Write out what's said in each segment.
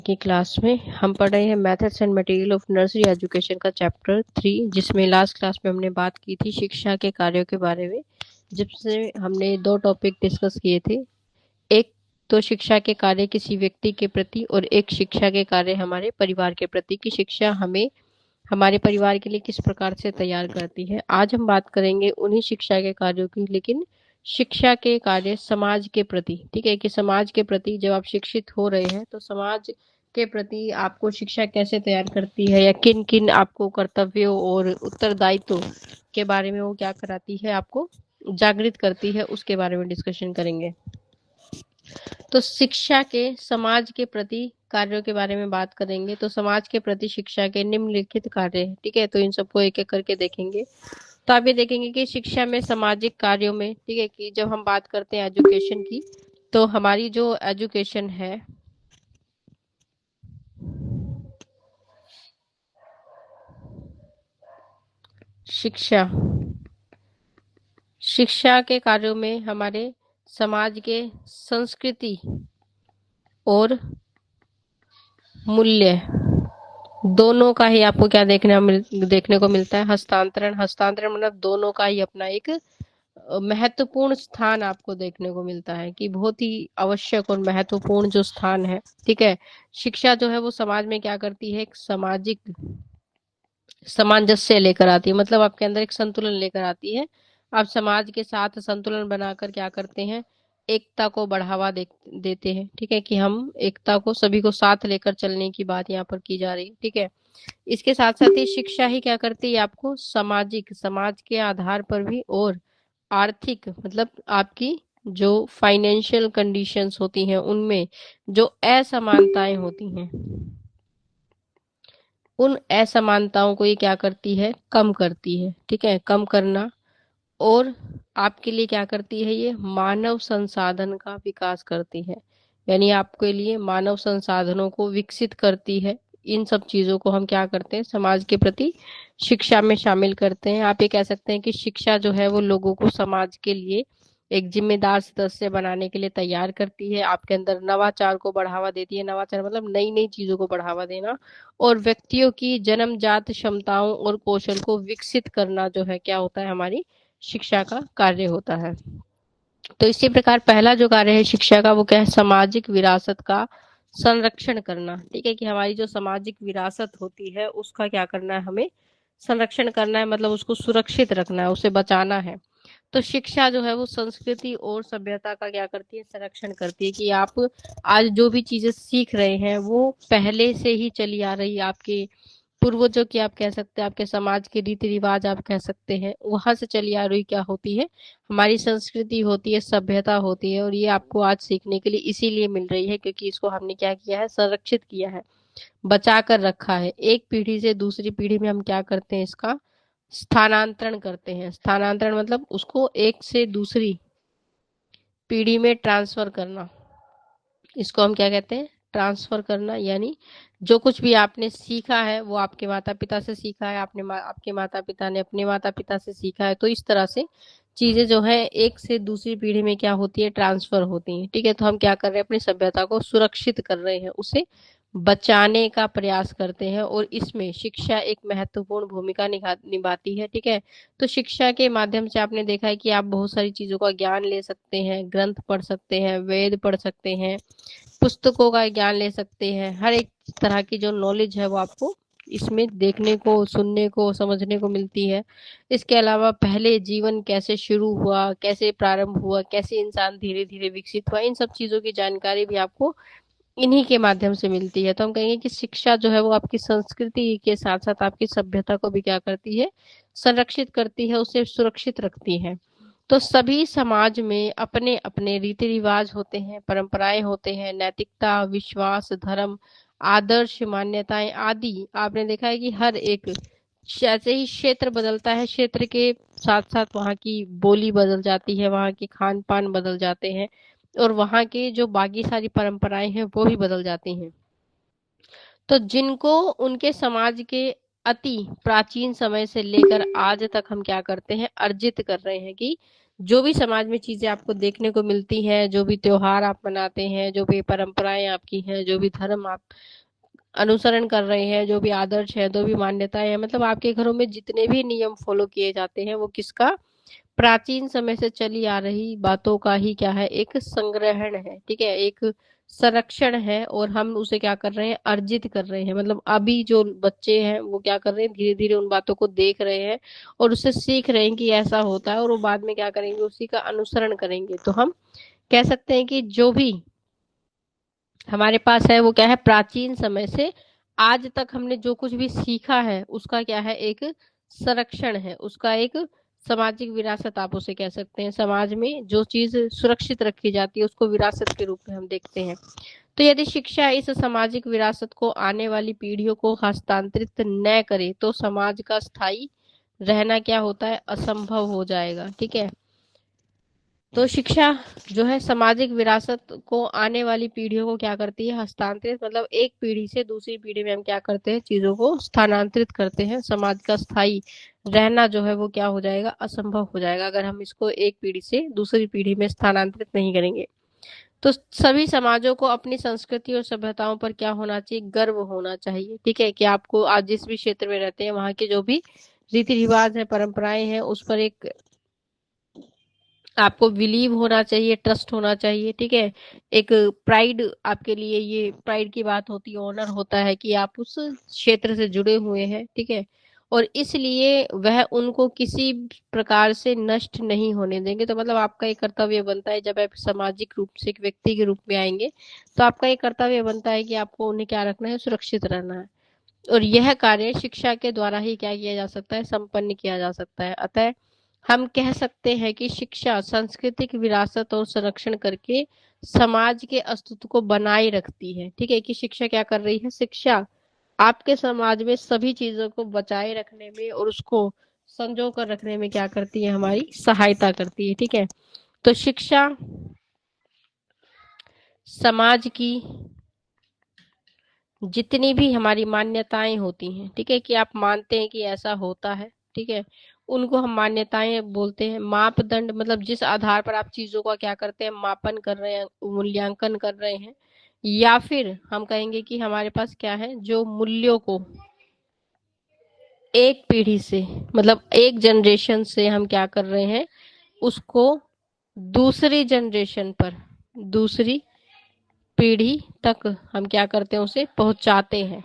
की क्लास में हम पढ़ रहे हैं methods and material of nursery education का चैप्टर 3, जिसमें लास्ट क्लास में हमने बात की थी शिक्षा के कार्यों के बारे में, जिससे हमने दो टॉपिक डिस्कस किए थे। एक तो शिक्षा के कार्य किसी व्यक्ति के प्रति और एक शिक्षा के कार्य हमारे परिवार के प्रति की शिक्षा हमें हमारे परिवार के लिए किस प्रकार से तैयार करती है। आज हम बात करेंगे उन्हीं शिक्षा के कार्यों की, लेकिन शिक्षा के कार्य समाज के प्रति। ठीक है कि समाज के प्रति जब आप शिक्षित हो रहे हैं तो समाज के प्रति आपको शिक्षा कैसे तैयार करती है, या किन किन आपको कर्तव्यों और उत्तरदायित्व के बारे में वो क्या कराती है, आपको जागृत करती है, उसके बारे में डिस्कशन करेंगे। तो शिक्षा के समाज के प्रति कार्यों के बारे में बात करेंगे। तो समाज के प्रति शिक्षा के निम्नलिखित कार्य हैं। ठीक है, तो इन सबको एक एक करके देखेंगे। तो आप ये देखेंगे कि शिक्षा में सामाजिक कार्यों में, ठीक है, कि जब हम बात करते हैं एजुकेशन की, तो हमारी जो एजुकेशन है, शिक्षा शिक्षा के कार्यों में हमारे समाज के संस्कृति और मूल्य दोनों का ही आपको क्या देखने को मिलता है, हस्तांतरण। हस्तांतरण मतलब दोनों का ही अपना एक महत्वपूर्ण स्थान आपको देखने को मिलता है, कि बहुत ही आवश्यक और महत्वपूर्ण जो स्थान है। ठीक है, शिक्षा जो है वो समाज में क्या करती है, एक सामाजिक सामंजस्य लेकर आती है, मतलब आपके अंदर एक संतुलन लेकर आती है। आप समाज के साथ संतुलन बनाकर क्या करते हैं, एकता को बढ़ावा देते हैं। ठीक है, कि हम एकता को, सभी को साथ लेकर चलने की बात यहाँ पर की जा रही है। ठीक है, इसके साथ साथ ही शिक्षा ही क्या करती है, आपको सामाजिक, समाज के आधार पर भी, और आर्थिक मतलब आपकी जो फाइनेंशियल कंडीशंस होती हैं उनमें जो असमानताएं होती हैं, उन असमानताओं को ये क्या करती है, कम करती है। ठीक है, कम करना। और आपके लिए क्या करती है, ये मानव संसाधन का विकास करती है, यानी आपके लिए मानव संसाधनों को विकसित करती है। इन सब चीजों को हम क्या करते हैं, समाज के प्रति शिक्षा में शामिल करते हैं। आप ये कह सकते हैं कि शिक्षा जो है वो लोगों को समाज के लिए एक जिम्मेदार सदस्य बनाने के लिए तैयार करती है, आपके अंदर नवाचार को बढ़ावा देती है। नवाचार मतलब नई नई चीजों को बढ़ावा देना, और व्यक्तियों की जन्मजात क्षमताओं और कौशल को विकसित करना जो है क्या होता है, हमारी शिक्षा का कार्य होता है। तो इसी प्रकार पहला जो कार्य है शिक्षा का, वो क्या है, सामाजिक विरासत का संरक्षण करना। ठीक है, कि हमारी जो सामाजिक विरासत होती है उसका क्या करना है, हमें संरक्षण करना है, मतलब उसको सुरक्षित रखना है, उसे बचाना है। तो शिक्षा जो है वो संस्कृति और सभ्यता का क्या करती है, संरक्षण करती है, कि आप आज जो भी चीजें सीख रहे हैं वो पहले से ही चली आ रही है, आपके पूर्वजों की आप कह सकते हैं, आपके समाज के रीति रिवाज आप कह सकते हैं, वहां से चली आ रही क्या होती है, हमारी संस्कृति होती है, सभ्यता होती है। और ये आपको आज सीखने के लिए इसीलिए मिल रही है क्योंकि इसको हमने क्या किया है, संरक्षित किया है, बचा कर रखा है। एक पीढ़ी से दूसरी पीढ़ी में हम क्या करते हैं, इसका स्थानांतरण करते हैं। स्थानांतरण मतलब उसको एक से दूसरी पीढ़ी में ट्रांसफर करना, इसको हम क्या कहते हैं, ट्रांसफर करना। यानी जो कुछ भी आपने सीखा है वो आपके माता पिता से सीखा है, आपके माता पिता ने अपने माता पिता से सीखा है, तो इस तरह से चीजें जो है एक से दूसरी पीढ़ी में क्या होती है, ट्रांसफर होती हैं। ठीक है, तो हम क्या कर रहे हैं, अपनी सभ्यता को सुरक्षित कर रहे हैं, उसे बचाने का प्रयास करते हैं, और इसमें शिक्षा एक महत्वपूर्ण भूमिका निभाती है। ठीक है, तो शिक्षा के माध्यम से आपने देखा है कि आप बहुत सारी चीजों का ज्ञान ले सकते हैं, ग्रंथ पढ़ सकते हैं, वेद पढ़ सकते हैं, पुस्तकों का ज्ञान ले सकते हैं। हर एक तरह की जो नॉलेज है वो आपको इसमें देखने को, सुनने को, समझने को मिलती है। इसके अलावा पहले जीवन कैसे शुरू हुआ, कैसे प्रारंभ हुआ, कैसे इंसान धीरे धीरे विकसित हुआ, इन सब चीजों की जानकारी भी आपको इन्हीं के माध्यम से मिलती है। तो हम कहेंगे कि शिक्षा जो है वो आपकी संस्कृति के साथ साथ आपकी सभ्यता को भी क्या करती है, संरक्षित करती है, उसे सुरक्षित रखती है। तो सभी समाज में अपने अपने रीति रिवाज होते हैं, परंपराएं होते हैं, नैतिकता, विश्वास, धर्म, आदर्श, मान्यताएं आदि। आपने देखा है कि हर एक, जैसे ही क्षेत्र बदलता है, क्षेत्र के साथ साथ वहाँ की बोली बदल जाती है, वहाँ के खान पान बदल जाते हैं, और वहाँ के जो बाकी सारी परंपराएं हैं वो भी बदल जाती हैं। तो जिनको उनके समाज के अति प्राचीन समय से लेकर आज तक हम क्या करते हैं, अर्जित कर रहे हैं, कि जो भी समाज में चीजें आपको देखने को मिलती हैं, जो भी त्योहार आप मनाते हैं, जो भी परंपराएं आपकी हैं, जो भी धर्म आप अनुसरण कर रहे हैं, जो भी आदर्श है, जो भी मान्यताएं हैं, मतलब आपके घरों में जितने भी नियम फॉलो किए जाते हैं, वो किसका, प्राचीन समय से चली आ रही बातों का ही क्या है, एक संग्रहण है, ठीक है, एक संरक्षण है। और हम उसे क्या कर रहे हैं, अर्जित कर रहे हैं। मतलब अभी जो बच्चे हैं वो क्या कर रहे हैं, धीरे धीरे उन बातों को देख रहे हैं और उससे सीख रहे हैं कि ऐसा होता है, और वो बाद में क्या करेंगे, उसी का अनुसरण करेंगे। तो हम कह सकते हैं कि जो भी हमारे पास है वो क्या है, प्राचीन समय से आज तक हमने जो कुछ भी सीखा है उसका क्या है, एक संरक्षण है, उसका एक सामाजिक विरासत आप उसे कह सकते हैं। समाज में जो चीज सुरक्षित रखी जाती है उसको विरासत के रूप में हम देखते हैं। तो यदि शिक्षा इस सामाजिक विरासत को आने वाली पीढ़ियों को हस्तांतरित न करे तो समाज का स्थायी रहना क्या होता है, असंभव हो जाएगा। ठीक है, तो शिक्षा जो है सामाजिक विरासत को आने वाली पीढ़ियों को क्या करती है, हस्तांतरित, मतलब एक पीढ़ी से दूसरी पीढ़ी में हम क्या करते हैं, चीजों को स्थानांतरित करते हैं। समाज का स्थायी रहना जो है वो क्या हो जाएगा, असंभव हो जाएगा, अगर हम इसको एक पीढ़ी से दूसरी पीढ़ी में स्थानांतरित नहीं करेंगे। तो सभी समाजों को अपनी संस्कृति और सभ्यताओं पर क्या होना चाहिए, गर्व होना चाहिए। ठीक है, कि आपको आज जिस भी क्षेत्र में रहते हैं वहां के जो भी रीति रिवाज है, परंपराएं हैं, उस पर एक आपको बिलीव होना चाहिए, ट्रस्ट होना चाहिए। ठीक है, एक प्राइड, आपके लिए ये प्राइड की बात होती है, ऑनर होता है कि आप उस क्षेत्र से जुड़े हुए हैं। ठीक है, और इसलिए वह उनको किसी प्रकार से नष्ट नहीं होने देंगे। तो मतलब आपका एक कर्तव्य बनता है, जब आप सामाजिक रूप से एक व्यक्ति के रूप में आएंगे तो आपका एक कर्तव्य बनता है कि आपको उन्हें क्या रखना है, सुरक्षित रहना है। और यह कार्य शिक्षा के द्वारा ही क्या किया जा सकता है, संपन्न किया जा सकता है। अतः हम कह सकते हैं कि शिक्षा सांस्कृतिक विरासत और संरक्षण करके समाज के अस्तित्व को बनाए रखती है। ठीक है, कि शिक्षा क्या कर रही है, शिक्षा आपके समाज में सभी चीजों को बचाए रखने में और उसको संजो कर रखने में क्या करती है, हमारी सहायता करती है। ठीक है, तो शिक्षा समाज की जितनी भी हमारी मान्यताएं होती हैं, ठीक है, कि आप मानते हैं कि ऐसा होता है, ठीक है, उनको हम मान्यताएं बोलते हैं। मापदंड, मतलब जिस आधार पर आप चीजों का क्या करते हैं, मापन कर रहे हैं, मूल्यांकन कर रहे हैं। या फिर हम कहेंगे कि हमारे पास क्या है, जो मूल्यों को एक पीढ़ी से, मतलब एक जनरेशन से हम क्या कर रहे हैं, उसको दूसरी जनरेशन पर, दूसरी पीढ़ी तक हम क्या करते हैं, उसे पहुंचाते हैं,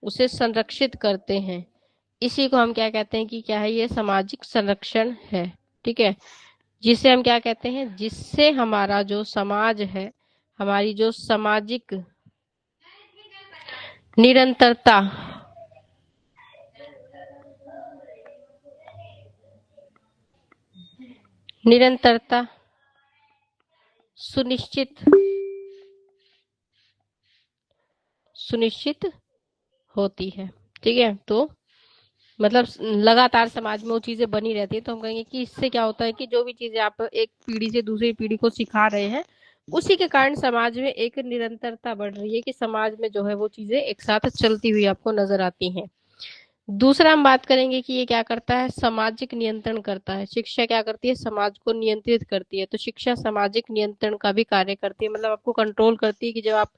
उसे संरक्षित करते हैं। इसी को हम क्या कहते हैं, कि क्या है, ये सामाजिक संरक्षण है। ठीक है, जिसे हम क्या कहते हैं, जिससे हमारा जो समाज है, हमारी जो सामाजिक निरंतरता, निरंतरता सुनिश्चित सुनिश्चित होती है। ठीक है, तो मतलब लगातार समाज में वो चीजें बनी रहती है। तो हम कहेंगे कि इससे क्या होता है, कि जो भी चीजें आप एक पीढ़ी से दूसरी पीढ़ी को सिखा रहे हैं, उसी के कारण समाज में एक निरंतरता बढ़ रही है, कि समाज में जो है वो चीजें एक साथ चलती हुई आपको नजर आती हैं। दूसरा हम बात करेंगे कि ये क्या करता है, सामाजिक नियंत्रण करता है। शिक्षा क्या करती है, समाज को नियंत्रित करती है। तो शिक्षा सामाजिक नियंत्रण का भी कार्य करती है, मतलब आपको कंट्रोल करती है, कि जब आप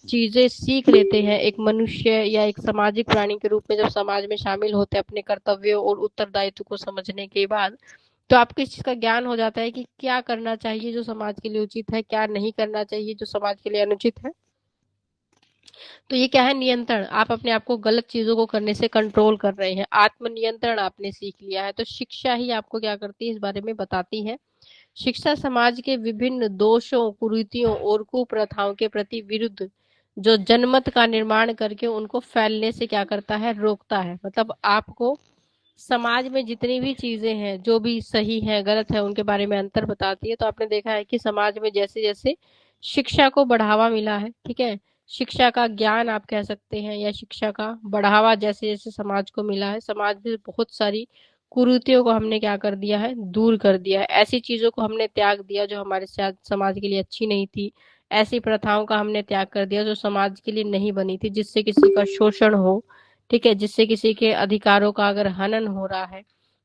चीजें सीख लेते हैं एक मनुष्य या एक सामाजिक प्राणी के रूप में, जब समाज में शामिल होते हैं अपने कर्तव्यों और उत्तरदायित्व को समझने के बाद, तो आपको इस चीज का ज्ञान हो जाता है कि क्या करना चाहिए जो समाज के लिए उचित है, क्या नहीं करना चाहिए जो समाज के लिए अनुचित है। तो ये क्या है, नियंत्रण, आप अपने आप को गलत चीजों को करने से कंट्रोल कर रहे हैं, आत्मनियंत्रण आपने सीख लिया है। तो शिक्षा ही आपको क्या करती है, इस बारे में बताती है। शिक्षा समाज के विभिन्न दोषों, कुरीतियों और कुप्रथाओं के प्रति विरुद्ध जो जनमत का निर्माण करके उनको फैलने से क्या करता है, रोकता है। मतलब आपको समाज में जितनी भी चीजें हैं, जो भी सही है गलत है, उनके बारे में अंतर बताती है। तो आपने देखा है कि समाज में जैसे जैसे शिक्षा को बढ़ावा मिला है, ठीक है, शिक्षा का ज्ञान आप कह सकते हैं, या शिक्षा का बढ़ावा जैसे जैसे समाज को मिला है, समाज में बहुत सारी कुरीतियों को हमने क्या कर दिया है, दूर कर दिया है। ऐसी चीजों को हमने त्याग दिया जो हमारे समाज के लिए अच्छी नहीं थी। ऐसी प्रथाओं का हमने त्याग कर दिया जो समाज के लिए नहीं बनी थी, जिससे किसी का शोषण हो, ठीक है, जिससे किसी के अधिकारों का अगर हनन हो रहा है,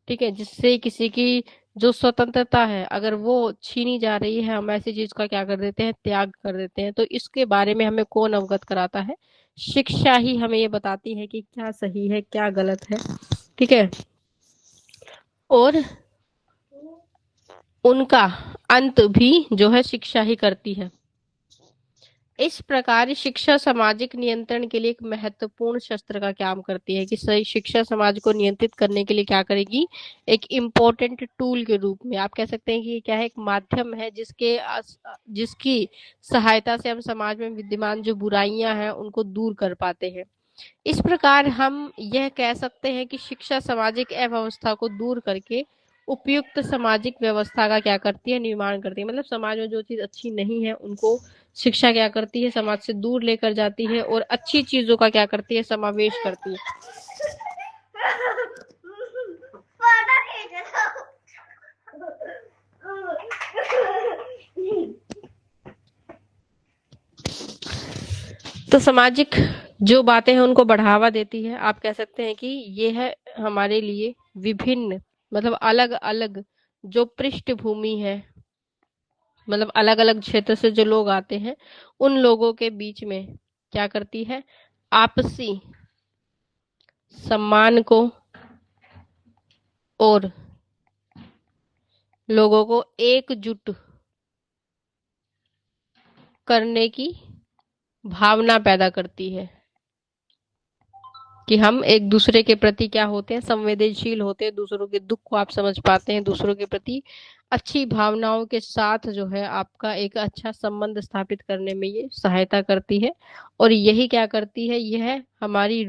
ठीक है, जिससे किसी की जो स्वतंत्रता है अगर वो छीनी जा रही है, हम ऐसी चीज का क्या कर देते हैं, त्याग कर देते हैं। तो इसके बारे में हमें कौन अवगत कराता है? शिक्षा ही हमें ये बताती है कि क्या सही है क्या गलत है। ठीक है, और उनका अंत भी जो है शिक्षा ही करती है। इस प्रकार शिक्षा सामाजिक नियंत्रण के लिए एक महत्वपूर्ण शस्त्र का काम करती है, कि सही शिक्षा समाज को नियंत्रित करने के लिए क्या करेगी, एक इम्पोर्टेंट टूल के रूप में आप कह सकते हैं कि ये क्या है, एक माध्यम है जिसकी सहायता से हम समाज में विद्यमान जो बुराइयां हैं उनको दूर कर पाते हैं। इस प्रकार हम यह कह सकते हैं कि शिक्षा सामाजिक अव्यवस्था को दूर करके उपयुक्त सामाजिक व्यवस्था का क्या करती है, निर्माण करती है। मतलब समाज में जो चीज अच्छी नहीं है उनको शिक्षा क्या करती है, समाज से दूर लेकर जाती है, और अच्छी चीजों का क्या करती है, समावेश करती है। तो सामाजिक जो बातें हैं उनको बढ़ावा देती है। आप कह सकते हैं कि ये है हमारे लिए विभिन्न, मतलब अलग अलग जो पृष्ठभूमि है, मतलब अलग अलग क्षेत्र से जो लोग आते हैं उन लोगों के बीच में क्या करती है, आपसी सम्मान को और लोगों को एकजुट करने की भावना पैदा करती है, कि हम एक दूसरे के प्रति क्या होते हैं, संवेदनशील होते हैं, दूसरों के दुख को आप समझ पाते हैं, दूसरों के प्रति अच्छी भावनाओं के साथ जो है आपका एक अच्छा संबंध स्थापित करने में ये सहायता करती है। और यही क्या करती है, यह हमारी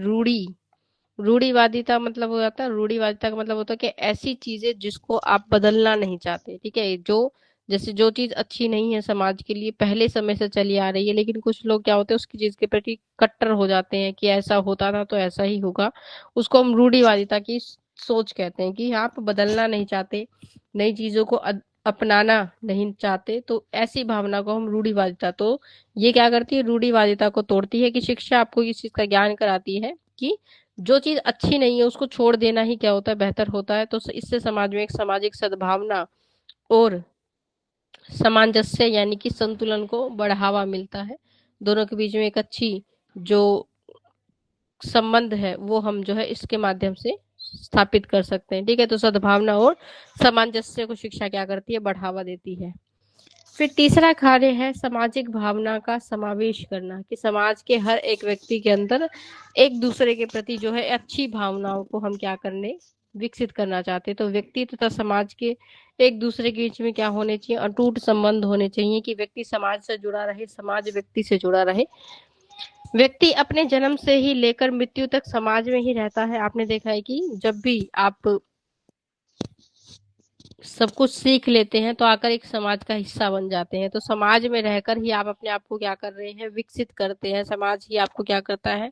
रूढ़िवादिता मतलब हो जाता है, रूढ़िवादिता का मतलब होता है कि ऐसी चीजें जिसको आप बदलना नहीं चाहते। ठीक है, जो जैसे जो चीज अच्छी नहीं है समाज के लिए पहले समय से चली आ रही है, लेकिन कुछ लोग क्या होते हैं उसकी चीज के प्रति कट्टर हो जाते हैं कि ऐसा होता था तो ऐसा ही होगा। उसको हम रूढ़िवादिता की सोच कहते हैं, कि आप बदलना नहीं चाहते, नई चीजों को अपनाना नहीं चाहते, तो ऐसी भावना को हम रूढ़िवादिता। तो ये क्या करती है, रूढ़िवादिता को तोड़ती है। कि शिक्षा आपको इस चीज का ज्ञान कराती है कि जो चीज अच्छी नहीं है उसको छोड़ देना ही क्या होता है, बेहतर होता है। तो इससे समाज में एक सामाजिक सद्भावना और सामंजस्य यानी कि संतुलन को बढ़ावा मिलता है। दोनों के बीच में एक अच्छी जो संबंध है वो हम जो है इसके माध्यम से स्थापित कर सकते हैं। ठीक है, तो सद्भावना और सामंजस्य को शिक्षा क्या करती है, बढ़ावा देती है। फिर तीसरा कार्य है सामाजिक भावना का समावेश करना, कि समाज के हर एक व्यक्ति के अंदर एक दूसरे के प्रति जो है अच्छी भावनाओं को हम क्या करने, विकसित करना चाहते हैं। तो व्यक्ति तथा समाज के एक दूसरे के बीच में क्या होने चाहिए, अटूट संबंध होने चाहिए, कि व्यक्ति समाज से जुड़ा रहे, समाज व्यक्ति से जुड़ा रहे। व्यक्ति अपने जन्म से ही लेकर मृत्यु तक समाज में ही रहता है। आपने देखा है कि जब भी आप सब कुछ सीख लेते हैं तो आकर एक समाज का हिस्सा बन जाते हैं। तो समाज में रहकर ही आप अपने आप को क्या कर रहे हैं, विकसित करते हैं। समाज ही आपको क्या करता है,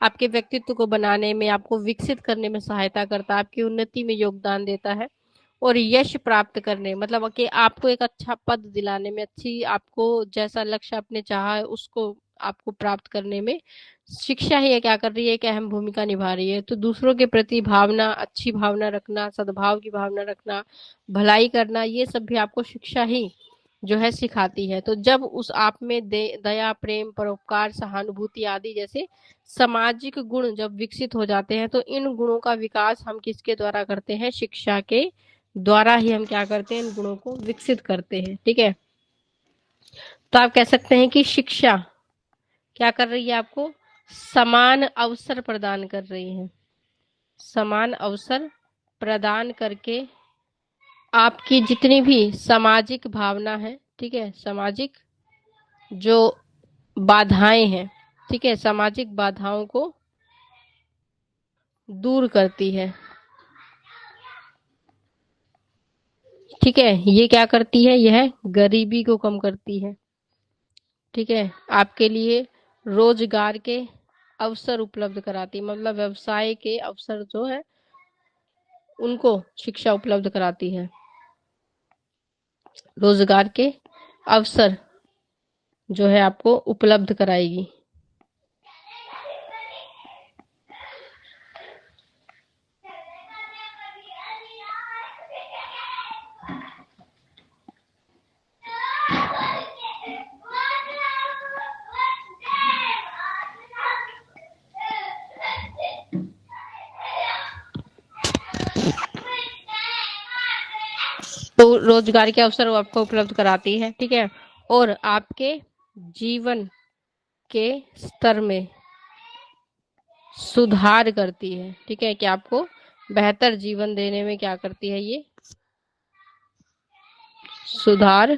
आपके व्यक्तित्व को बनाने में, आपको विकसित करने में सहायता करता है, आपकी उन्नति में योगदान देता है। और यश प्राप्त करने मतलब कि आपको एक अच्छा पद दिलाने में, अच्छी आपको जैसा लक्ष्य आपने चाहा है उसको आपको प्राप्त करने में शिक्षा ही क्या कर रही है, एक अहम भूमिका निभा रही है। तो दूसरों के प्रति भावना, अच्छी भावना रखना, सद्भाव की भावना रखना, भलाई करना, ये सब भी आपको शिक्षा ही जो है सिखाती है। तो जब उस आप में दया, प्रेम, परोपकार, सहानुभूति आदि जैसे सामाजिक गुण जब विकसित हो जाते हैं तो इन गुणों का विकास हम किसके द्वारा करते हैं, शिक्षा के द्वारा ही हम क्या करते हैं, इन गुणों को विकसित करते हैं। ठीक है, तो आप कह सकते हैं कि शिक्षा क्या कर रही है, आपको समान अवसर प्रदान कर रही है। समान अवसर प्रदान करके आपकी जितनी भी सामाजिक भावना है, ठीक है, सामाजिक जो बाधाएं हैं, ठीक है, सामाजिक बाधाओं को दूर करती है। ठीक है, ये क्या करती है, यह गरीबी को कम करती है। ठीक है, आपके लिए रोजगार के अवसर उपलब्ध कराती, मतलब व्यवसाय के अवसर जो है उनको शिक्षा उपलब्ध कराती है। रोजगार के अवसर जो है आपको उपलब्ध कराएगी। रोजगार के अवसर वो आपको उपलब्ध कराती है, ठीक है, और आपके जीवन के स्तर में सुधार करती है, ठीक है, कि आपको बेहतर जीवन देने में क्या करती है, ये सुधार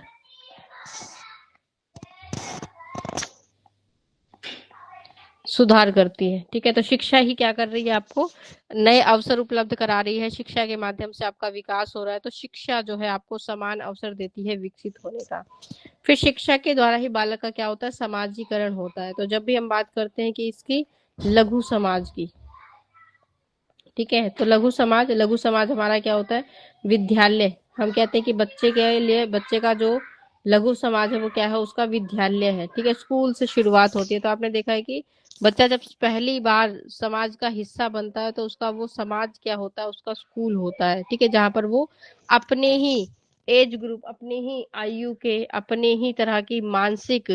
सुधार करती है, ठीक है। तो शिक्षा ही क्या कर रही है, आपको नए अवसर उपलब्ध करा रही है, शिक्षा के माध्यम से आपका विकास हो रहा है। तो शिक्षा जो है आपको समान अवसर देती है विकसित होने का। फिर शिक्षा के द्वारा ही बालक का क्या होता है, समाजीकरण होता है। तो जब भी हम बात करते हैं कि इसकी लघु समाज की, ठीक है, तो लघु समाज हमारा क्या होता है, विद्यालय। हम कहते हैं कि बच्चे के लिए, बच्चे का जो लघु समाज है वो क्या है, उसका विद्यालय है, ठीक है, स्कूल से शुरुआत होती है। तो आपने देखा है कि बच्चा जब पहली बार समाज का हिस्सा बनता है तो उसका वो समाज क्या होता है, उसका स्कूल होता है, ठीक है, जहां पर वो अपने ही एज ग्रुप, अपने ही आयु के, अपने ही तरह की मानसिक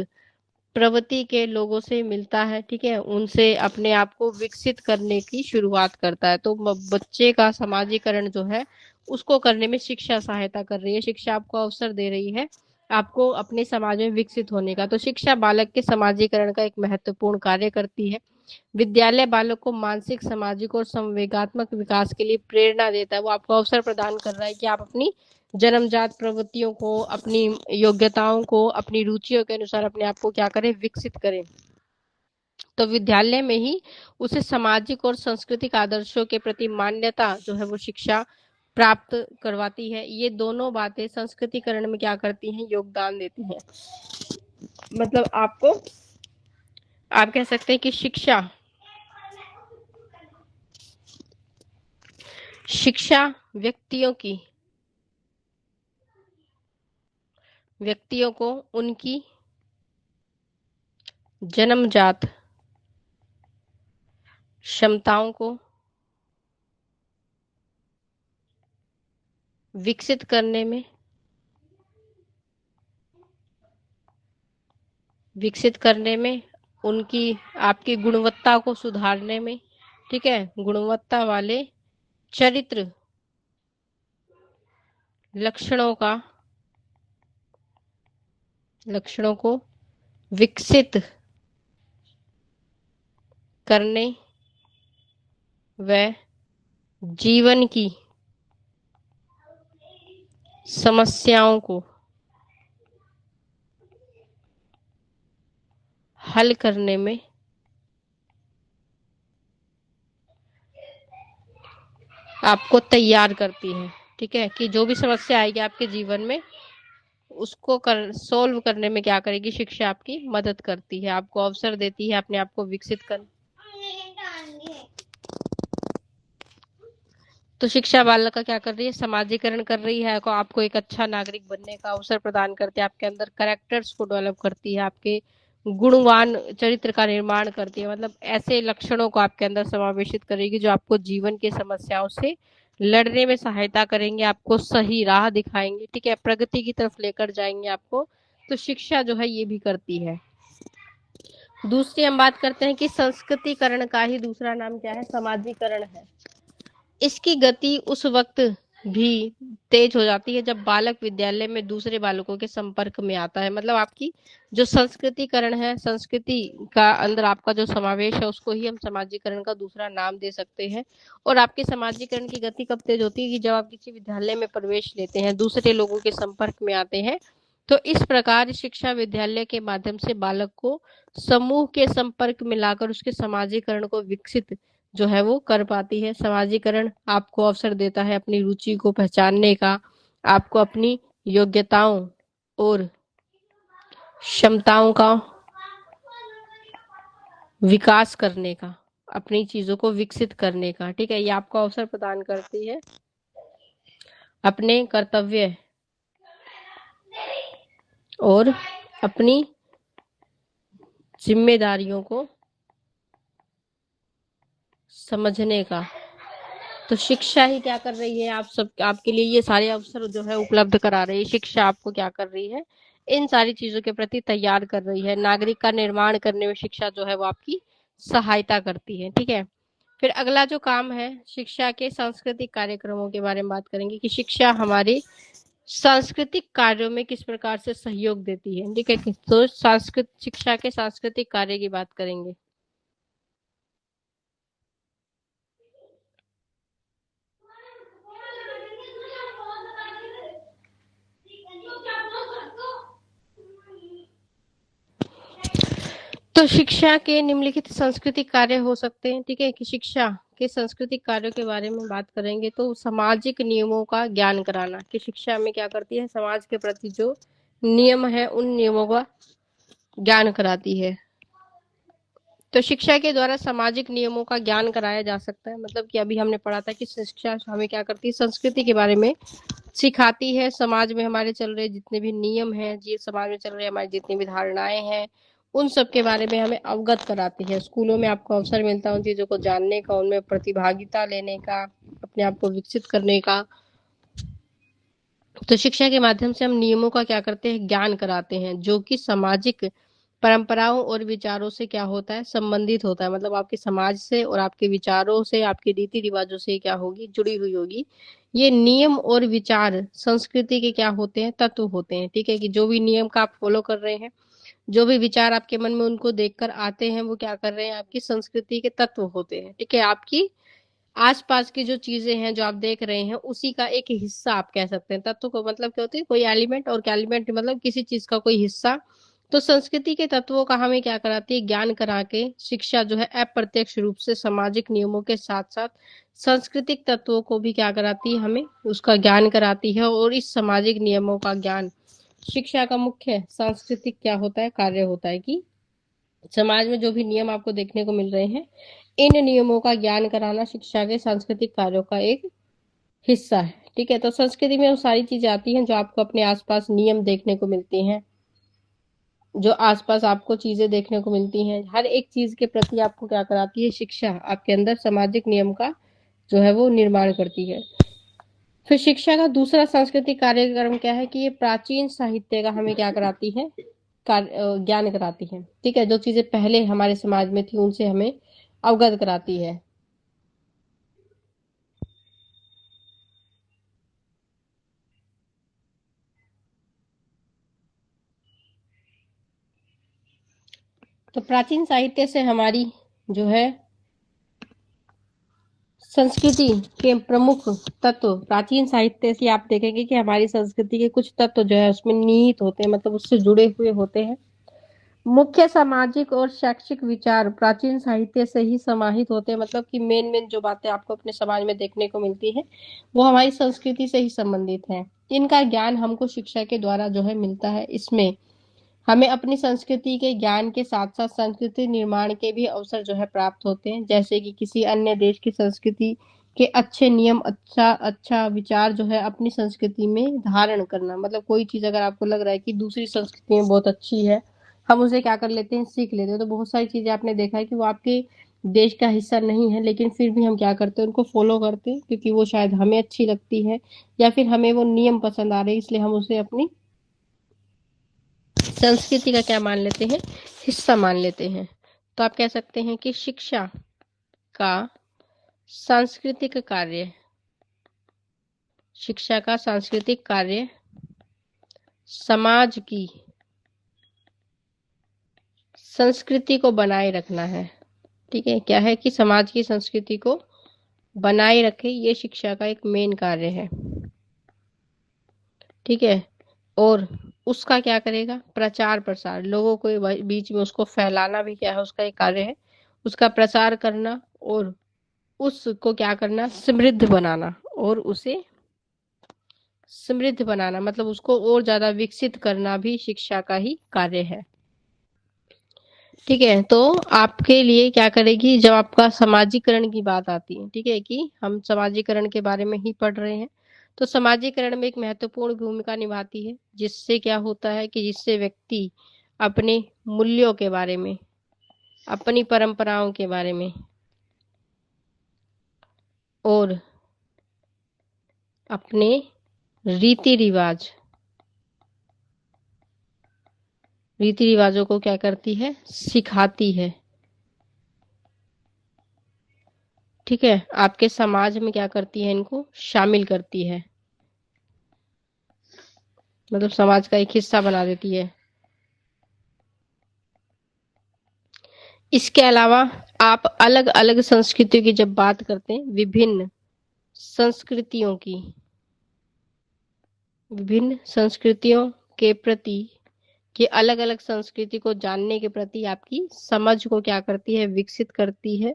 प्रवृत्ति के लोगों से मिलता है, ठीक है, उनसे अपने आप को विकसित करने की शुरुआत करता है। तो बच्चे का समाजीकरण जो है उसको करने में शिक्षा सहायता कर रही है। शिक्षा आपको अवसर दे रही है आपको अपने समाज में विकसित होने का। तो शिक्षा बालक के समाजीकरण का एक महत्वपूर्ण कार्य करती है। विद्यालय बालक को मानसिक, सामाजिक और संवेगात्मक विकास के लिए प्रेरणा देता है। वो आपको अवसर प्रदान कर रहा है कि आप अपनी जन्मजात प्रवृत्तियों को, अपनी योग्यताओं को, अपनी रुचियों के अनुसार अपने आप को क्या करें, विकसित करें। तो विद्यालय में ही उसे सामाजिक और सांस्कृतिक आदर्शों के प्रति मान्यता जो है वो शिक्षा प्राप्त करवाती है। ये दोनों बातें संस्कृतिकरण में क्या करती हैं, योगदान देती हैं। मतलब आपको, आप कह सकते हैं कि शिक्षा व्यक्तियों को उनकी जन्मजात क्षमताओं को विकसित करने में, उनकी, आपकी गुणवत्ता को सुधारने में, ठीक है, गुणवत्ता वाले चरित्र लक्षणों को विकसित करने व जीवन की समस्याओं को हल करने में आपको तैयार करती है, ठीक है, कि जो भी समस्या आएगी आपके जीवन में उसको सोल्व करने में क्या करेगी, शिक्षा आपकी मदद करती है, आपको अवसर देती है अपने आप को विकसित कर। तो शिक्षा बालक का क्या कर रही है, समाजीकरण कर रही है, को आपको एक अच्छा नागरिक बनने का अवसर प्रदान करती है, आपके अंदर कैरेक्टर्स को डेवलप करती है, आपके गुणवान चरित्र का निर्माण करती है। मतलब ऐसे लक्षणों को आपके अंदर समावेशित करेगी जो आपको जीवन की समस्याओं से लड़ने में सहायता करेंगे, आपको सही राह दिखाएंगे, ठीक है, प्रगति की तरफ लेकर जाएंगे आपको। तो शिक्षा जो है ये भी करती है। दूसरी हम बात करते हैं कि संस्कृतिकरण का ही दूसरा नाम क्या है, समाजीकरण है। इसकी गति उस वक्त भी तेज हो जाती है जब बालक विद्यालय में दूसरे बालकों के संपर्क में आता है। मतलब आपकी जो संस्कृतिकरण है, संस्कृति का अंदर आपका जो समावेश है, उसको ही हम समाजीकरण का दूसरा नाम दे सकते हैं। और आपके समाजीकरण की गति कब तेज होती है, कि जब आप किसी विद्यालय में प्रवेश लेते हैं, दूसरे लोगों के संपर्क में आते हैं। तो इस प्रकार शिक्षा विद्यालय के माध्यम से बालक को समूह के संपर्क में लाकर उसके समाजीकरण को विकसित जो है वो कर पाती है। समाजीकरण आपको अवसर देता है अपनी रुचि को पहचानने का, आपको अपनी योग्यताओं और क्षमताओं का विकास करने का, अपनी चीजों को विकसित करने का, ठीक है, ये आपको अवसर प्रदान करती है अपने कर्तव्य और अपनी जिम्मेदारियों को समझने का। तो शिक्षा ही क्या कर रही है, आप सब, आपके लिए ये सारे अवसर जो है उपलब्ध करा रही है। शिक्षा आपको क्या कर रही है, इन सारी चीजों के प्रति तैयार कर रही है। नागरिक का निर्माण करने में शिक्षा जो है वो आपकी सहायता करती है, ठीक है। फिर अगला जो काम है, शिक्षा के सांस्कृतिक कार्यक्रमों के बारे में बात करेंगे कि शिक्षा हमारे सांस्कृतिक कार्यों में किस प्रकार से सहयोग देती है, ठीक है। तो सांस्कृतिक शिक्षा के सांस्कृतिक कार्य की बात करेंगे। तो शिक्षा के निम्नलिखित सांस्कृतिक कार्य हो सकते हैं, ठीक है। कि शिक्षा के सांस्कृतिक कार्यों के बारे में बात करेंगे तो सामाजिक नियमों का ज्ञान कराना, कि शिक्षा में क्या करती है, समाज के प्रति जो नियम है उन नियमों का ज्ञान कराती है। तो शिक्षा के द्वारा सामाजिक नियमों का ज्ञान कराया जा सकता है, मतलब कि अभी हमने पढ़ा था कि शिक्षा हमें क्या करती है, संस्कृति के बारे में सिखाती है। समाज में हमारे चल रहे जितने भी नियम हैं, जी समाज में चल रहे हमारी जितनी भी धारणाएं हैं, उन सब के बारे में हमें अवगत कराती है। स्कूलों में आपको अवसर मिलता है उन चीजों को जानने का, उनमें प्रतिभागिता लेने का, अपने आप को विकसित करने का। तो शिक्षा के माध्यम से हम नियमों का क्या करते हैं, ज्ञान कराते हैं, जो कि सामाजिक परंपराओं और विचारों से क्या होता है, संबंधित होता है। मतलब आपके समाज से और आपके विचारों से, आपके रीति रिवाजों से क्या होगी, जुड़ी हुई होगी। ये नियम और विचार संस्कृति के क्या होते हैं, तत्व होते हैं, ठीक है। कि जो भी नियम का आप फॉलो कर रहे हैं, जो भी विचार आपके मन में उनको देखकर आते हैं, वो क्या कर रहे हैं, आपकी संस्कृति के तत्व होते हैं, ठीक है। आपकी आसपास की जो चीजें हैं जो आप देख रहे हैं, उसी का एक हिस्सा आप कह सकते हैं। तत्व को मतलब क्या होती है, कोई एलिमेंट, और क्या एलिमेंट मतलब किसी चीज का कोई हिस्सा। तो संस्कृति के तत्वों का हमें क्या कराती है, ज्ञान करा के शिक्षा जो है अप्रत्यक्ष रूप से सामाजिक नियमों के साथ साथ सांस्कृतिक तत्वों को भी क्या कराती है, हमें उसका ज्ञान कराती है। और इस सामाजिक नियमों का ज्ञान शिक्षा का मुख्य सांस्कृतिक क्या होता है, कार्य होता है। कि समाज में जो भी नियम आपको देखने को मिल रहे हैं, इन नियमों का ज्ञान कराना शिक्षा के सांस्कृतिक कार्यों का एक हिस्सा है, ठीक है। तो संस्कृति में वो सारी चीजें आती हैं जो आपको अपने आसपास नियम देखने को मिलती हैं, जो आसपास आपको चीजें देखने को मिलती हैं, हर एक चीज के प्रति आपको क्या कराती है, शिक्षा आपके अंदर सामाजिक नियम का जो है वो निर्माण करती है। फिर शिक्षा का दूसरा सांस्कृतिक कार्यक्रम क्या है, कि ये प्राचीन साहित्य का हमें क्या कराती है, ज्ञान कराती है, ठीक है। जो चीजें पहले हमारे समाज में थी उनसे हमें अवगत कराती है। तो प्राचीन साहित्य से हमारी जो है संस्कृति के प्रमुख तत्व, प्राचीन साहित्य से आप देखेंगे कि हमारी संस्कृति के कुछ तत्व जो है उसमें निहित होते हैं, मतलब उससे जुड़े हुए होते हैं। मुख्य सामाजिक और शैक्षिक विचार प्राचीन साहित्य से ही समाहित होते हैं, मतलब कि मेन मेन जो बातें आपको अपने समाज में देखने को मिलती है वो हमारी संस्कृति से ही संबंधित है। इनका ज्ञान हमको शिक्षा के द्वारा जो है मिलता है। इसमें हमें अपनी संस्कृति के ज्ञान के साथ साथ संस्कृति निर्माण के भी अवसर जो है प्राप्त होते हैं, जैसे कि किसी अन्य देश की संस्कृति के अच्छे नियम, अच्छा अच्छा विचार जो है अपनी संस्कृति में धारण करना। मतलब कोई चीज अगर आपको लग रहा है कि दूसरी संस्कृति में बहुत अच्छी है, हम उसे क्या कर लेते हैं, सीख लेते हैं। तो बहुत सारी चीजें आपने देखा है कि वो आपके देश का हिस्सा नहीं है, लेकिन फिर भी हम क्या करते हैं, उनको फॉलो करते हैं, क्योंकि वो शायद हमें अच्छी लगती है, या फिर हमें वो नियम पसंद आ रहे हैं, इसलिए हम उसे अपनी संस्कृति का क्या मान लेते हैं, हिस्सा मान लेते हैं। तो आप कह सकते हैं कि शिक्षा का सांस्कृतिक कार्य, शिक्षा का सांस्कृतिक कार्य समाज की संस्कृति को बनाए रखना है, ठीक है। क्या है कि समाज की संस्कृति को बनाए रखे, ये शिक्षा का एक मेन कार्य है, ठीक है। और उसका क्या करेगा, प्रचार प्रसार, लोगों को बीच में उसको फैलाना भी क्या है, उसका एक कार्य है। उसका प्रसार करना और उसको क्या करना, समृद्ध बनाना, और उसे समृद्ध बनाना मतलब उसको और ज्यादा विकसित करना भी शिक्षा का ही कार्य है, ठीक है। तो आपके लिए क्या करेगी, जब आपका समाजीकरण की बात आती है, ठीक है, कि हम समाजीकरण के बारे में ही पढ़ रहे हैं, तो समाजीकरण में एक महत्वपूर्ण भूमिका निभाती है, जिससे क्या होता है कि जिससे व्यक्ति अपने मूल्यों के बारे में, अपनी परंपराओं के बारे में और अपने रीति रिवाज, रीति रिवाजों को क्या करती है, सिखाती है, ठीक है। आपके समाज में क्या करती है, इनको शामिल करती है। मतलब समाज का एक हिस्सा बना देती है। इसके अलावा आप अलग अलग संस्कृतियों की जब बात करते हैं, विभिन्न संस्कृतियों की, विभिन्न संस्कृतियों के प्रति, कि अलग अलग संस्कृति को जानने के प्रति आपकी समझ को क्या करती है, विकसित करती है।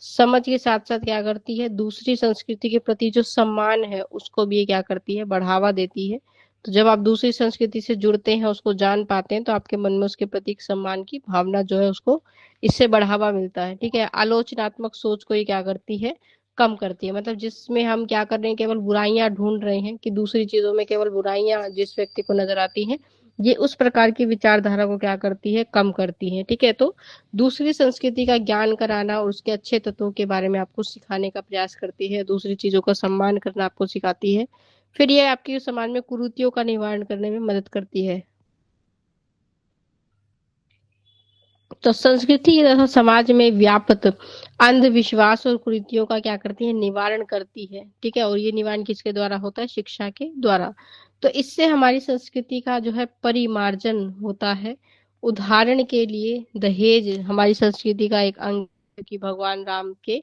समझ के साथ साथ क्या करती है, दूसरी संस्कृति के प्रति जो सम्मान है उसको भी ये क्या करती है, बढ़ावा देती है। तो जब आप दूसरी संस्कृति से जुड़ते हैं, उसको जान पाते हैं, तो आपके मन में उसके प्रति एक सम्मान की भावना जो है उसको, इससे बढ़ावा मिलता है। ठीक है, आलोचनात्मक सोच को ये क्या करती है, कम करती है। मतलब जिसमें हम क्या कर रहे हैं, केवल बुराइयां ढूंढ रहे हैं, कि दूसरी चीजों में केवल बुराइयां जिस व्यक्ति को नजर आती हैं, ये उस प्रकार की विचारधारा को क्या करती है, कम करती है। ठीक है, तो दूसरी संस्कृति का ज्ञान कराना और उसके अच्छे तत्वों के बारे में आपको सिखाने का प्रयास करती है, दूसरी चीजों का सम्मान करना आपको सिखाती है। फिर ये आपकी समाज में कुरीतियों का निवारण करने में मदद करती है। तो संस्कृति तथा समाज में व्याप्त अंधविश्वास और कुरीतियों का क्या करती है, निवारण करती है। ठीक है, और ये निवारण किसके द्वारा होता है, शिक्षा के द्वारा। तो इससे हमारी संस्कृति का जो है परिमार्जन होता है। उदाहरण के लिए दहेज हमारी संस्कृति का एक अंग है, कि भगवान राम के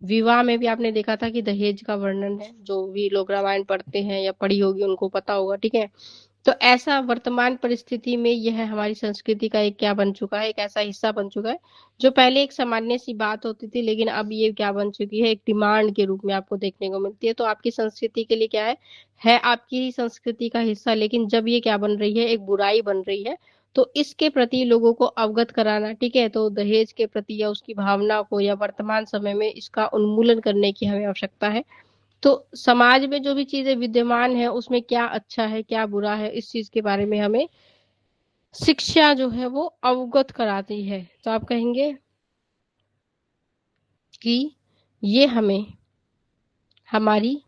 विवाह में भी आपने देखा था कि दहेज का वर्णन है। जो भी लोग रामायण पढ़ते हैं या पढ़ी होगी उनको पता होगा। ठीक है, तो ऐसा वर्तमान परिस्थिति में यह हमारी संस्कृति का एक क्या बन चुका है, एक ऐसा हिस्सा बन चुका है जो पहले एक सामान्य सी बात होती थी, लेकिन अब ये क्या बन चुकी है, एक डिमांड के रूप में आपको देखने को मिलती है। तो आपकी संस्कृति के लिए क्या है आपकी ही संस्कृति का हिस्सा, लेकिन जब ये क्या बन रही है, एक बुराई बन रही है, तो इसके प्रति लोगों को अवगत कराना। ठीक है, तो दहेज के प्रति या उसकी भावना को, या वर्तमान समय में इसका उन्मूलन करने की हमें आवश्यकता है। तो समाज में जो भी चीजें विद्यमान है, उसमें क्या अच्छा है क्या बुरा है, इस चीज के बारे में हमें शिक्षा जो है वो अवगत कराती है। तो आप कहेंगे कि ये हमें हमारी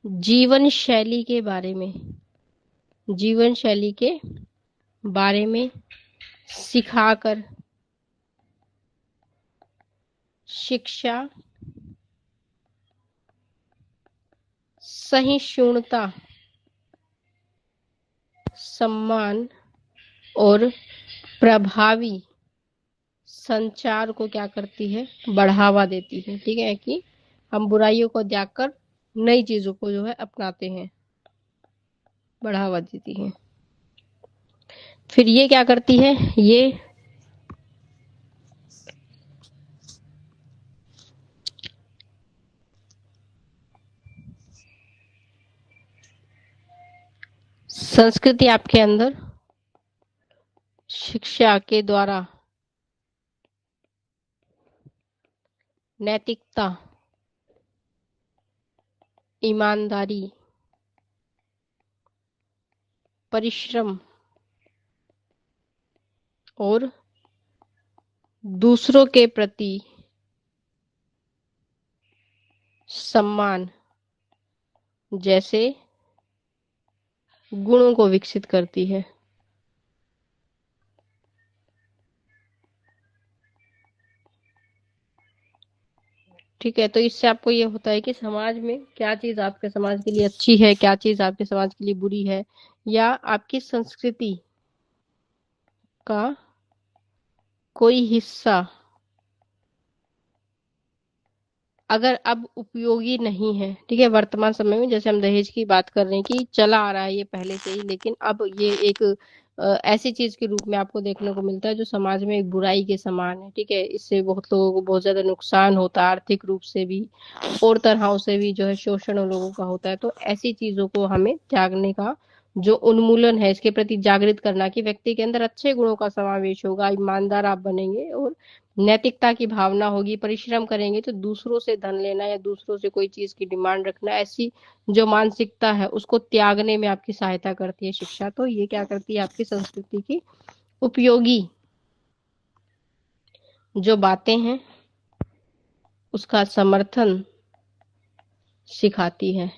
जीवन शैली के बारे में, जीवन शैली के बारे में सिखाकर शिक्षा, सहिष्णुता, सम्मान और प्रभावी संचार को क्या करती है, बढ़ावा देती है। ठीक है, कि हम बुराइयों को त्याग कर नई चीजों को जो है अपनाते हैं, बढ़ावा देती है। फिर ये क्या करती है, ये संस्कृति आपके अंदर शिक्षा के द्वारा नैतिकता, ईमानदारी, परिश्रम और दूसरों के प्रति सम्मान जैसे गुणों को विकसित करती है। ठीक है, तो इससे आपको ये होता है कि समाज में क्या चीज आपके समाज के लिए अच्छी है, क्या चीज आपके समाज के लिए बुरी है, या आपकी संस्कृति का कोई हिस्सा अगर अब उपयोगी नहीं है। ठीक है, वर्तमान समय में जैसे हम दहेज की बात कर रहे हैं कि चला आ रहा है ये पहले से ही, लेकिन अब ये एक ऐसी चीज के रूप में आपको देखने को मिलता है जो समाज में एक बुराई के समान है। ठीक है, इससे बहुत लोगों को बहुत ज्यादा नुकसान होता है, आर्थिक रूप से भी और तरहों से भी जो है शोषण उन लोगों का होता है। तो ऐसी चीजों को हमें त्यागने का जो उन्मूलन है, इसके प्रति जागृत करना, कि व्यक्ति के अंदर अच्छे गुणों का समावेश होगा, ईमानदार आप बनेंगे और नैतिकता की भावना होगी, परिश्रम करेंगे, तो दूसरों से धन लेना या दूसरों से कोई चीज की डिमांड रखना, ऐसी जो मानसिकता है उसको त्यागने में आपकी सहायता करती है शिक्षा। तो ये क्या करती है, आपकी संस्कृति की उपयोगी जो बातें हैं उसका समर्थन सिखाती है।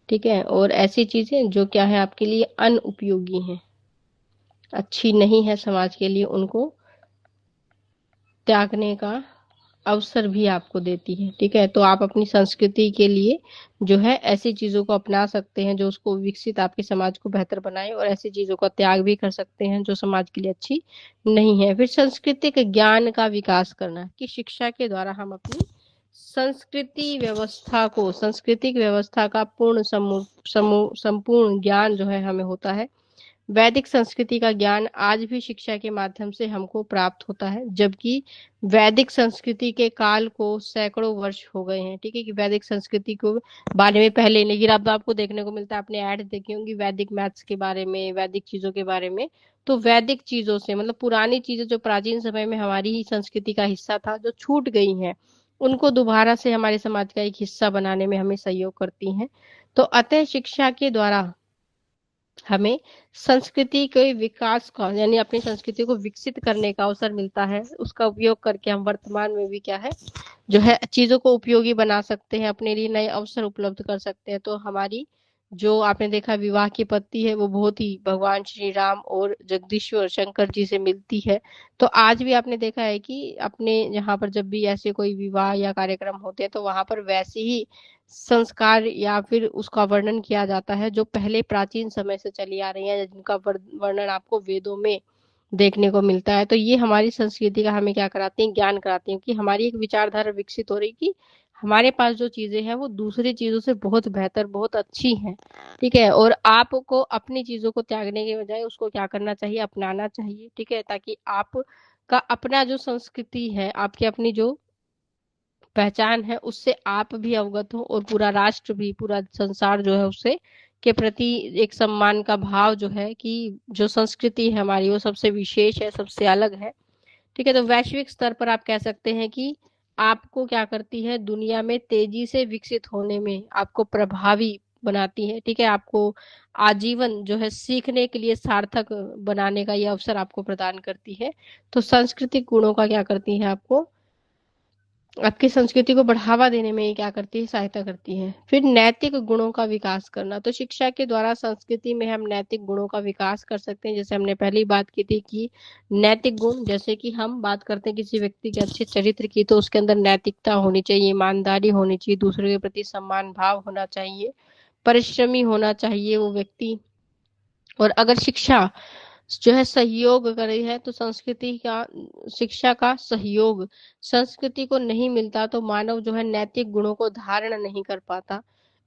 ठीक है, और ऐसी चीजें जो क्या है आपके लिए अनुपयोगी हैं, अच्छी नहीं है समाज के लिए, उनको त्यागने का अवसर भी आपको देती है। ठीक है, तो आप अपनी संस्कृति के लिए जो है ऐसी चीजों को अपना सकते हैं जो उसको विकसित आपके समाज को बेहतर बनाए, और ऐसी चीजों का त्याग भी कर सकते हैं जो समाज के लिए अच्छी नहीं है। फिर सांस्कृतिक ज्ञान का विकास करना, कि शिक्षा के द्वारा हम अपनी सांस्कृतिक व्यवस्था का पूर्ण समूह समूह संपूर्ण ज्ञान जो है हमें होता है। वैदिक संस्कृति का ज्ञान आज भी शिक्षा के माध्यम से हमको प्राप्त होता है, जबकि वैदिक संस्कृति के काल को सैकड़ों वर्ष हो गए हैं। ठीक है, कि वैदिक संस्कृति को बारे में पहले, लेकिन अब आपको देखने को मिलता है, आपने ऐड देखी होंगी वैदिक मैथ्स के बारे में, वैदिक चीजों के बारे में। तो वैदिक चीजों से मतलब पुरानी चीजें जो प्राचीन समय में हमारी ही संस्कृति का हिस्सा था, जो छूट गई हैं, उनको दोबारा से हमारे समाज का एक हिस्सा बनाने में हमें सहयोग करती हैं। तो अतः शिक्षा के द्वारा हमें संस्कृति के विकास का, यानी अपनी संस्कृति को विकसित करने का अवसर मिलता है। उसका उपयोग करके हम वर्तमान में भी क्या है जो है चीजों को उपयोगी बना सकते हैं, अपने लिए नए अवसर उपलब्ध कर सकते हैं। तो हमारी जो आपने देखा विवाह की पत्ती है वो बहुत ही भगवान श्री राम और जगदीश्वर शंकर जी से मिलती है। तो आज भी आपने देखा है कि अपने यहाँ पर जब भी ऐसे कोई विवाह या कार्यक्रम होते हैं तो वहां पर वैसे ही संस्कार या फिर उसका वर्णन किया जाता है जो पहले प्राचीन समय से चली आ रही है, जिनका वर्णन आपको वेदों में देखने को मिलता है। तो ये हमारी संस्कृति का हमें क्या कराती है, ज्ञान कराती है, कि हमारी एक विचारधारा विकसित हो रही कि हमारे पास जो चीजें हैं वो दूसरी चीजों से बहुत बेहतर, बहुत अच्छी हैं। ठीक है, और आपको अपनी चीजों को त्यागने के बजाय उसको क्या करना चाहिए, अपनाना चाहिए। ठीक है, ताकि आप का अपना जो संस्कृति है, आपकी अपनी जो पहचान है, उससे आप भी अवगत हो और पूरा राष्ट्र भी, पूरा संसार जो है उससे के प्रति एक सम्मान का भाव जो है कि जो संस्कृति है हमारी वो सबसे विशेष है, सबसे अलग है। ठीक है, तो वैश्विक स्तर पर आप कह सकते हैं कि आपको क्या करती है, दुनिया में तेजी से विकसित होने में आपको प्रभावी बनाती है। ठीक है, आपको आजीवन जो है सीखने के लिए सार्थक बनाने का ये अवसर आपको प्रदान करती है। तो सांस्कृतिक गुणों का क्या करती है, आपको आपकी संस्कृति को बढ़ावा देने में ये क्या करती है, सहायता करती है। फिर नैतिक गुणों का विकास करना, तो शिक्षा के द्वारा संस्कृति में हम नैतिक गुणों का विकास कर सकते हैं। जैसे हमने पहली बात की थी कि नैतिक गुण, जैसे कि हम बात करते हैं किसी व्यक्ति के अच्छे चरित्र की, तो उसके अंदर नैतिकता होनी चाहिए, ईमानदारी होनी चाहिए, दूसरे के प्रति सम्मान भाव होना चाहिए, परिश्रमी होना चाहिए वो व्यक्ति। और अगर शिक्षा जो है सहयोग कर रही है, तो संस्कृति का, शिक्षा का सहयोग संस्कृति को नहीं मिलता तो मानव जो है नैतिक गुणों को धारण नहीं कर पाता,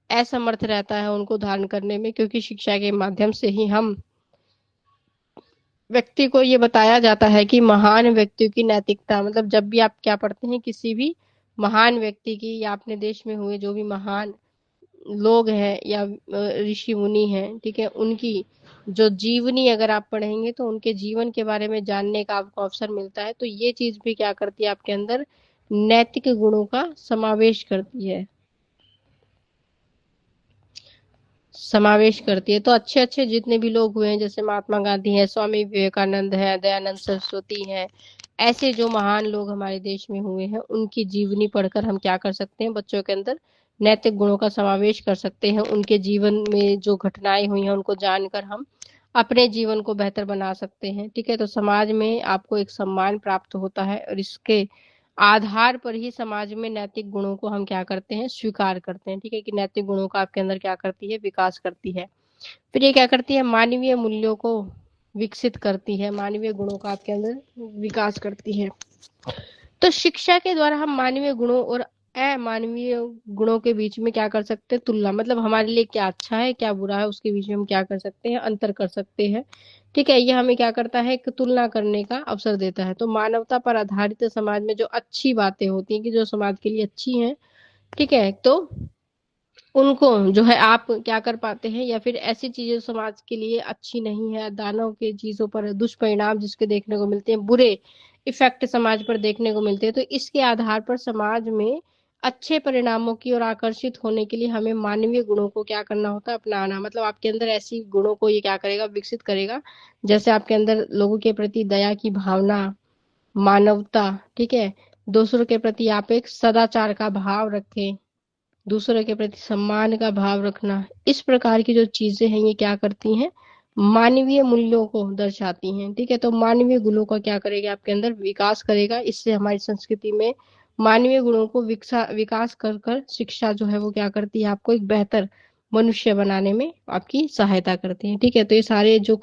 असमर्थ रहता है उनको धारण करने में। क्योंकि शिक्षा के माध्यम से ही हम व्यक्ति को ये बताया जाता है कि महान व्यक्तियों की नैतिकता, मतलब जब भी आप क्या पढ़ते हैं किसी भी महान व्यक्ति की, या अपने देश में हुए जो भी महान लोग हैं या ऋषि मुनि हैं, ठीक है, उनकी जो जीवनी अगर आप पढ़ेंगे तो उनके जीवन के बारे में जानने का आपको अवसर मिलता है। तो ये चीज भी क्या करती है, आपके अंदर नैतिक गुणों का समावेश करती है। तो अच्छे अच्छे जितने भी लोग हुए हैं, जैसे महात्मा गांधी है, स्वामी विवेकानंद है, दयानंद सरस्वती है, ऐसे जो महान लोग हमारे देश में हुए हैं, उनकी जीवनी पढ़कर हम क्या कर सकते हैं, बच्चों के अंदर नैतिक गुणों का समावेश कर सकते हैं। उनके जीवन में जो घटनाएं हुई हैं उनको जानकर हम अपने जीवन को बेहतर बना सकते हैं। ठीक है, तो समाज में आपको एक सम्मान प्राप्त होता है, और इसके आधार पर ही समाज में नैतिक गुणों को हम क्या करते हैं, स्वीकार करते हैं। ठीक है, कि नैतिक गुणों का आपके अंदर क्या करती है, विकास करती है। फिर ये क्या करती है, मानवीय मूल्यों को विकसित करती है, मानवीय गुणों का आपके अंदर विकास करती है। तो शिक्षा के द्वारा हम मानवीय गुणों और अमानवीय गुणों के बीच में क्या कर सकते हैं, तुलना, मतलब हमारे लिए क्या अच्छा है क्या बुरा है उसके बीच में हम क्या कर सकते हैं, अंतर कर सकते हैं। ठीक है, ये हमें क्या करता है, एक तुलना करने का अवसर देता है। तो मानवता पर आधारित समाज में जो अच्छी बातें होती हैं, कि जो समाज के लिए अच्छी हैं, ठीक है, तो उनको जो है आप क्या कर पाते हैं, या फिर ऐसी चीजें समाज के लिए अच्छी नहीं है, दानव के चीजों पर दुष्परिणाम जिसके देखने को मिलते हैं, बुरे इफेक्ट समाज पर देखने को मिलते हैं, तो इसके आधार पर समाज में अच्छे परिणामों की ओर आकर्षित होने के लिए हमें मानवीय गुणों को क्या करना होता है, अपनाना। मतलब आपके अंदर ऐसी गुणों को ये क्या करेगा, विकसित करेगा, जैसे आपके अंदर लोगों के प्रति दया की भावना, मानवता, ठीक है, दूसरों के प्रति आप एक सदाचार का भाव रखें, दूसरों के प्रति सम्मान का भाव रखना, इस प्रकार की जो चीजें हैं ये क्या करती हैं, मानवीय मूल्यों को दर्शाती हैं। ठीक है, तो मानवीय गुणों का क्या करेगा, आपके अंदर विकास करेगा। इससे हमारी संस्कृति में मानवीय गुणों को विकास कर कर शिक्षा जो है वो क्या करती है, आपको एक बेहतर मनुष्य बनाने में आपकी सहायता करती है। ठीक है, तो ये सारे जो